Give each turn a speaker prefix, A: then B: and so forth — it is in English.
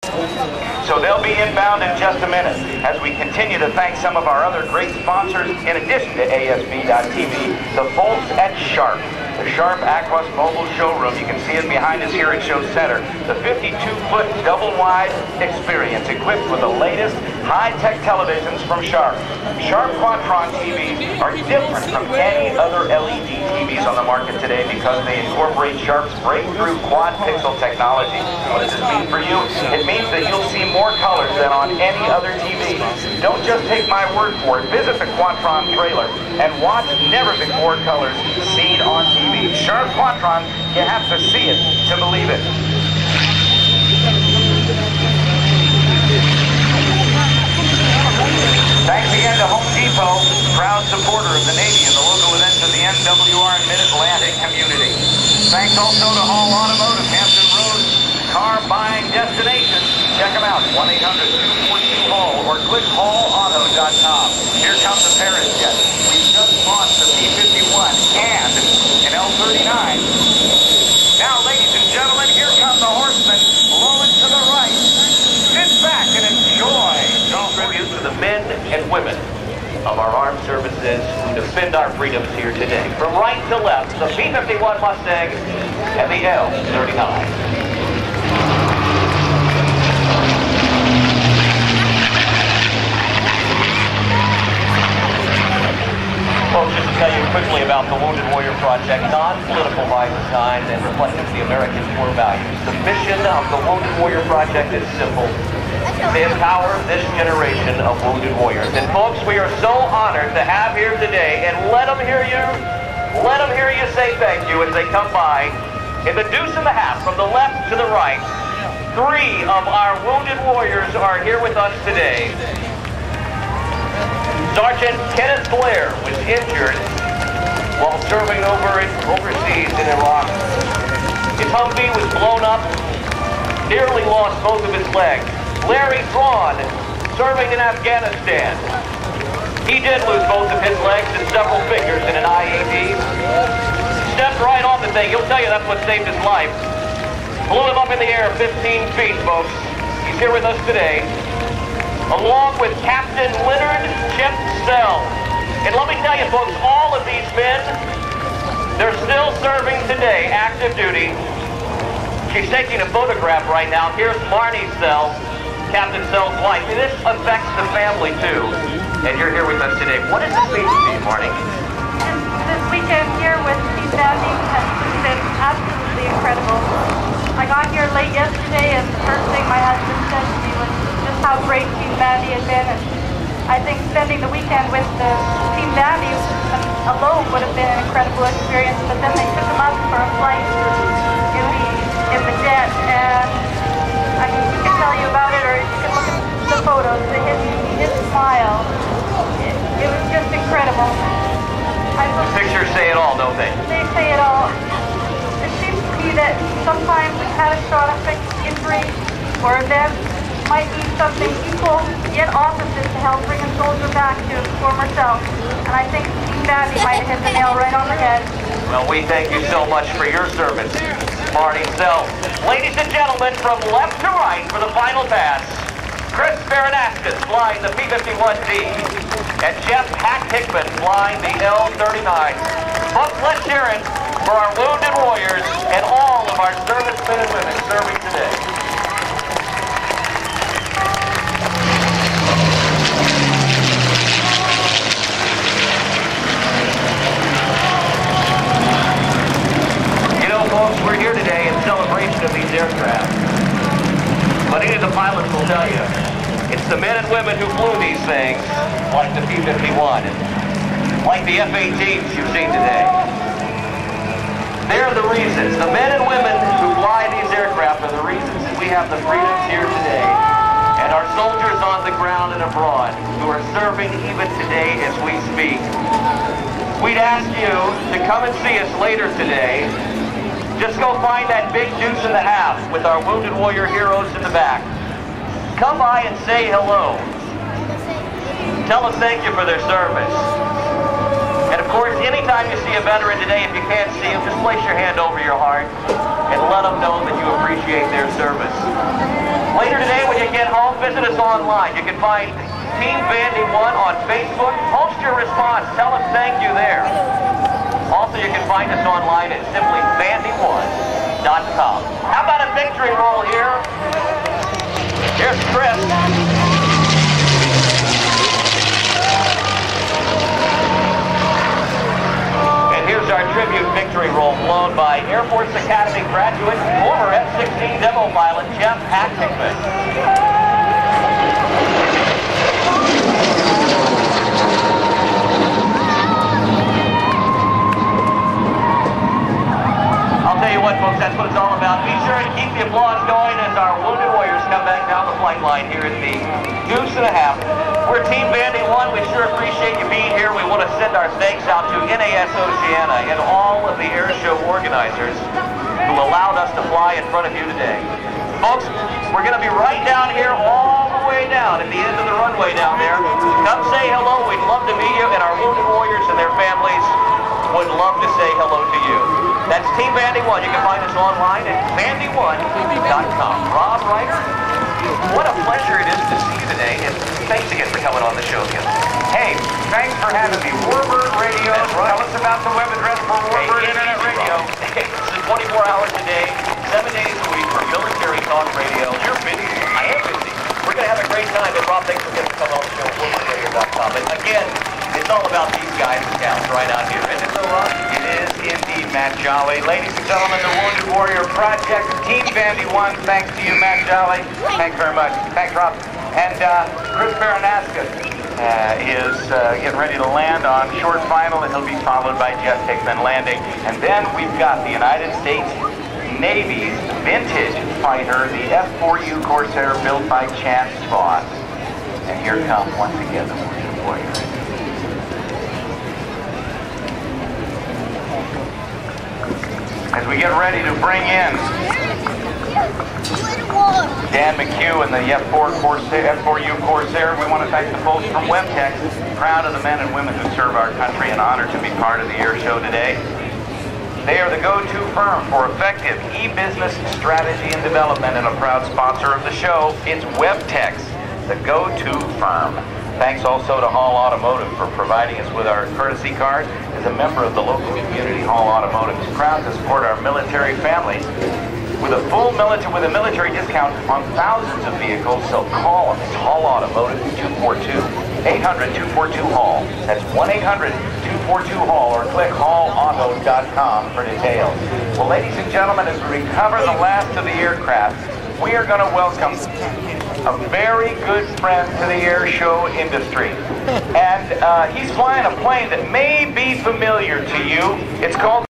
A: So they'll be inbound in just a minute as we continue to thank some of our other great sponsors in addition to ASB.TV, the folks at Sharp. The Sharp Aquas Mobile Showroom, you can see it behind us here at Show Center. The 52-foot double-wide experience equipped with the latest high-tech televisions from Sharp. Sharp Quadtron TVs are different from any other LED TVs on the market today because they incorporate Sharp's breakthrough quad-pixel technology. What does this mean for you? It means that you'll see more colors than on any other TV. Don't just take my word for it. Visit the Quadtron trailer and watch never-before colors seen on TV. Sharp Quadtron, you have to see it to believe it. Thanks again to Home Depot, proud supporter of the Navy and the local events of the NWR and Mid-Atlantic community. Thanks also to Hall Automotive, Hampton Roads, car buying destination. Check them out, 1-800-242-HALL or click hallauto.com. Here comes the Paris jet. We've just launched the P-51 and an L-39. Now, ladies and gentlemen, here come the horsemen blowing to the right. Sit back and enjoy. Tribute to the men and women of our armed services who defend our freedoms here today. From right to left, the P-51 Mustang and the L-39. Folks, just to tell you quickly about the Wounded Warrior Project, non-political by design and reflective of the American core values. The mission of the Wounded Warrior Project is simple: to empower this generation of wounded warriors. And folks, we are so honored to have here today, and let them hear you say thank you as they come by. In the deuce and the half, from the left to the right, 3 of our wounded warriors are here with us today. Sergeant Kenneth Blair was injured while serving overseas in Iraq. His Humvee was blown up, nearly lost both of his legs. Larry Thrawn, serving in Afghanistan. He did lose both of his legs and several fingers in an IED. Stepped right on the thing. He'll tell you that's what saved his life. Blew him up in the air 15 feet, folks. He's here with us today, along with Captain Leonard Chip Sell. And let me tell you, folks, all of these men, they're still serving today, active duty. She's taking a photograph right now. Here's Marnie Sell, Captain Sell's wife. And this affects the family, too. And you're here with us today. What does this mean to you, Marnie?
B: This weekend here with Team Bandy has been absolutely incredible. I got here late yesterday, and the first thing my husband said to me was just how great Team Bandy had been. And I think spending the weekend with the Team Bandy alone would have been an incredible experience, but then they took him up for a flight in the jet, and I mean, we can tell you about it, or you can look at the photos. His smile, it was just incredible.
A: The pictures say it all, don't they?
B: They say it all. It seems to me that sometimes a catastrophic injury or event might mean something equal yet opposite to help bring a soldier back to his former self. And I think Team Bandy might have hit the nail right on the head.
A: Well, we thank you so much for your service, Marnie Sell. Ladies and gentlemen, from left to right for the final pass, Chris Baranaskas flying the P-51D, and Geoff Hickman flying the L-39. Folks, let's hear it for our wounded warriors and all of our servicemen and women serving today. You know, folks, we're here today in celebration of these aircraft. But any of the pilots will tell you, it's the men and women who flew these things, like the P-51, like the F-18s you've seen today. They're the reasons. The men and women who fly these aircraft are the reasons that we have the freedoms here today. And our soldiers on the ground and abroad who are serving even today as we speak. We'd ask you to come and see us later today. Just go find that big deuce and a half with our wounded warrior heroes in the back. Come by and say hello. Tell us thank you for their service. And of course, anytime you see a veteran today, if you can't see him, just place your hand over your heart and let them know that you appreciate their service. Later today, you get home, visit us online. You can find Team Vandy 1 on Facebook. Post your response. Tell us thank you there. Also, you can find us online at simply vandy1.com. How about a victory roll here? Here's Chris. And here's our tribute victory roll blown by Air Force Academy graduate, former F-16 demo pilot, Geoff Hickman. I'll tell you what, folks, that's what it's all about. Be sure to keep the applause going as our wounded warriors come back down the flight line here at the Deuce and a Half. We're Team Vandy 1. We sure appreciate you being here. We want to send our thanks out to NAS Oceana and all of the air show organizers who allowed us to fly in front of you today. Folks, we're going to be right down here, all the way down at the end of the runway down there. Come say hello. We'd love to meet you, and our wounded warriors and their families would love to say hello to you. That's Team Vandy 1. You can find us online at vandy1.com. Rob Ryder, what a pleasure it is to see you today, and thanks again for coming on the show again.
C: Hey, thanks for having me. Warbird Radio. Right. Tell us about the web address for Warbird Internet Radio.
A: This is 24 hours a day, 7 days a week for military talk radio.
C: You're busy.
A: I am busy. We're going to have a great time. And Rob, thanks for getting to come on the show at warbirdradio.com. And again, it's all about these guys and gals right out here. Isn't it so, Rob?
C: It is indeed, Matt Jolly. Ladies and gentlemen, the Wounded Warrior Project, Team Vandy 1. Thanks to you, Matt Jolly. Thanks very much. Thanks, Rob. And Chris Baranaskas is getting ready to land on short final, and he'll be followed by Geoff Hickman landing. And then we've got the United States Navy's vintage fighter, the F-4U Corsair, built by Chance Voss. And here comes once again the Wounded Warrior. As we get ready to bring in Dan McHugh and the F-4U Corsair, we want to thank the folks from WebTech, proud of the men and women who serve our country and honored to be part of the air show today. They are the go-to firm for effective e-business strategy and development, and a proud sponsor of the show. It's WebTech, the go-to firm. Thanks also to Hall Automotive for providing us with our courtesy card. As a member of the local community, Hall Automotive is proud to support our military families with a full military discount on thousands of vehicles. So call them. It's Hall Automotive, 242-800-242-HALL. That's 1-800-242-HALL, or click hallauto.com for details. Well, ladies and gentlemen, as we recover the last of the aircraft, we are going to welcome a very good friend to the air show industry. And he's flying a plane that may be familiar to you. It's called